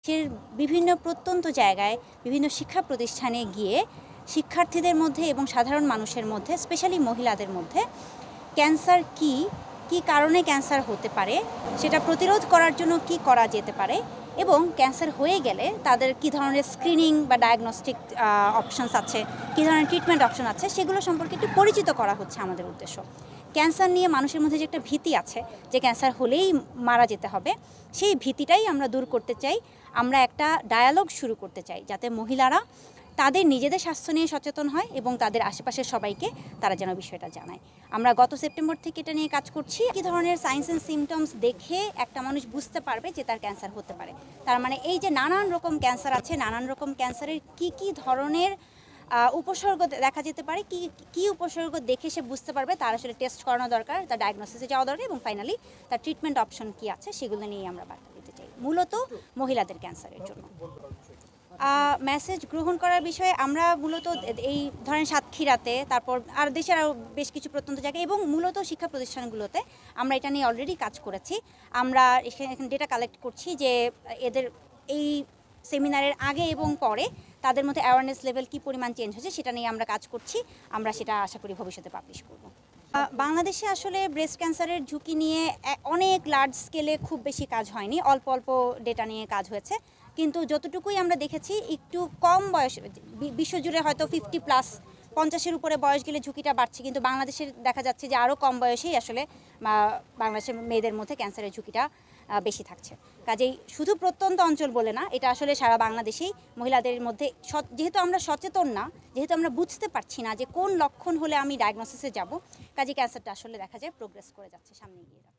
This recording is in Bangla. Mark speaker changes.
Speaker 1: দেশের বিভিন্ন প্রত্যন্ত জায়গায় বিভিন্ন শিক্ষা প্রতিষ্ঠানে গিয়ে শিক্ষার্থীদের মধ্যে এবং সাধারণ মানুষের মধ্যে স্পেশালি মহিলাদের মধ্যে ক্যান্সার কী কারণে ক্যান্সার হতে পারে, সেটা প্রতিরোধ করার জন্য কি করা যেতে পারে এবং ক্যান্সার হয়ে গেলে তাদের কী ধরনের স্ক্রিনিং বা ডায়াগনস্টিক অপশনস আছে, কী ধরনের ট্রিটমেন্ট অপশন আছে, সেগুলো সম্পর্কে একটু পরিচিত করা হচ্ছে আমাদের উদ্দেশ্য। ক্যান্সার নিয়ে মানুষের মধ্যে যে একটা ভীতি আছে যে ক্যান্সার হলেই মারা যেতে হবে, সেই ভীতিটাই আমরা দূর করতে চাই। আমরা একটা ডায়ালগ শুরু করতে চাই যাতে মহিলারা তাদের নিজেদের স্বাস্থ্য নিয়ে সচেতন হয় এবং তাদের আশেপাশের সবাইকে তারা যেন বিষয়টা জানায়। আমরা গত সেপ্টেম্বর থেকে এটা নিয়ে কাজ করছি। কী ধরনের সাইন্স অ্যান্ড সিমটমস দেখে একটা মানুষ বুঝতে পারবে যে তার ক্যান্সার হতে পারে। তার মানে এই যে নানান রকম ক্যান্সার আছে, নানান রকম ক্যান্সারের কি ধরনের উপসর্গ দেখা যেতে পারে, কি উপসর্গ দেখে সে বুঝতে পারবে, তার আসলে টেস্ট করানো দরকার, তার ডায়াগনোসিসে যাওয়া দরকার এবং ফাইনালি তার ট্রিটমেন্ট অপশন কী আছে সেগুলো নিয়ে আমরা বার্তা দিতে চাই, মূলত মহিলাদের ক্যান্সারের জন্য। মেসেজ গ্রহণ করার বিষয়ে আমরা মূলত এই ধরেন সাতক্ষীরাতে, তারপর আর দেশের আরও বেশ কিছু প্রত্যন্ত জায়গায় এবং মূলত শিক্ষা প্রতিষ্ঠানগুলোতে আমরা এটা নিয়ে অলরেডি কাজ করেছি। আমরা এখানে ডেটা কালেক্ট করছি যে এদের এই সেমিনারের আগে এবং পরে তাদের মধ্যে অ্যাওয়ারনেস লেভেল কী পরিমাণ চেঞ্জ হয়েছে সেটা নিয়ে আমরা কাজ করছি। আমরা সেটা আশা করি ভবিষ্যতে পাবলিশ করব। বাংলাদেশে আসলে ব্রেস্ট ক্যান্সারের ঝুঁকি নিয়ে অনেক লার্জ স্কেলে খুব বেশি কাজ হয়নি, অল্প অল্প ডেটা নিয়ে কাজ হয়েছে। কিন্তু যতটুকুই আমরা দেখেছি একটু কম বয়স, বিশ্বজুড়ে হয়তো 50+ 50-এর উপরে বয়স গেলে ঝুঁকিটা বাড়ছে, কিন্তু বাংলাদেশের দেখা যাচ্ছে যে আরও কম বয়সেই আসলে বাংলাদেশের মেয়েদের মধ্যে ক্যান্সারের ঝুঁকিটা বেশি থাকছে। কাজেই শুধু প্রত্যন্ত অঞ্চল বলে না, এটা আসলে সারা বাংলাদেশেই মহিলাদের মধ্যে, যেহেতু আমরা সচেতন না, যেহেতু আমরা বুঝতে পারছি না যে কোন লক্ষণ হলে আমি ডায়াগনোসিসে যাব, কাজে ক্যান্সারটা আসলে দেখা যায় প্রোগ্রেস করে যাচ্ছে, সামনে এগিয়ে যাচ্ছে।